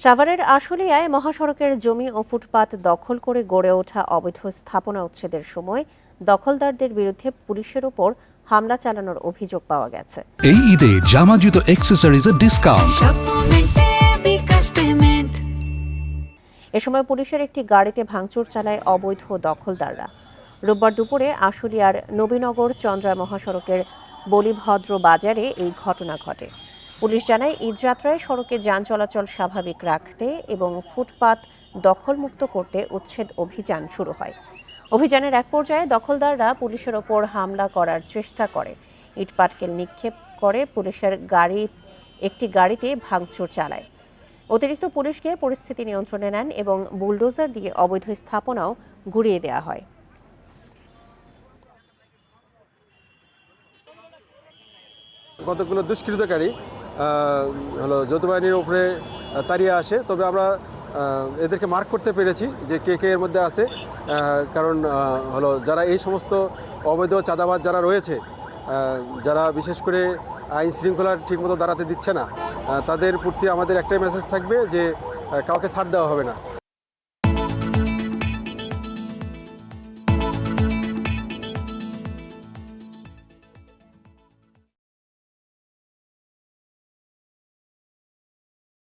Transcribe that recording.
সাভারের আশুলিয়ায় মহাসড়কের জমি ও ফুটপাত দখল করে গড়ে ওঠা অবৈধ স্থাপনা উচ্ছেদের সময় দখলদারদের বিরুদ্ধে পুলিশের ওপর হামলা চালানোর অভিযোগ পাওয়া গেছে। এই ঈদে জামা জুতো অ্যাক্সেসরিজের ডিসকাউন্ট। এ সময় পুলিশের একটি গাড়িতে ভাঙচুর চালায় অবৈধ দখলদাররা। রোববার দুপুরে আশুলিয়ার নবীনগর চন্দ্রা মহাসড়কের বলিভদ্র বাজারে এই ঘটনা ঘটে। পুলিশ জানায় ঈদযাত্রায় সড়কে যান চলাচল স্বাভাবিক রাখতে এবং ফুটপাত দখলমুক্ত করতে উচ্ছেদ অভিযান শুরু হয়। অভিযানের এক পর্যায়ে দখলদাররা পুলিশের ওপর হামলা করার চেষ্টা করে, ইটপাটকেল নিক্ষেপ করে, পুলিশের একটি গাড়িতে ভাঙচুর চালায়। অতিরিক্ত পুলিশ গিয়ে পরিস্থিতি নিয়ন্ত্রণে নেন এবং বুলডোজার দিয়ে অবৈধ স্থাপনাও গুঁড়িয়ে দেওয়া হয়। কতগুলো দুষ্কৃতকারী যৌথ বাহিনীর উপরে তাড়িয়ে আসে, তবে আমরা এদেরকে মার্ক করতে পেরেছি যে কে কে এর মধ্যে আছে। কারণ যারা এই সমস্ত অবৈধ চাঁদাবাজ যারা রয়েছে, যারা বিশেষ করে আইন শৃঙ্খলা ঠিকমতো দাঁড়াতে দিচ্ছে না, তাদের প্রতি আমাদের একটাই মেসেজ থাকবে যে কাউকে ছাড় দেওয়া হবে না।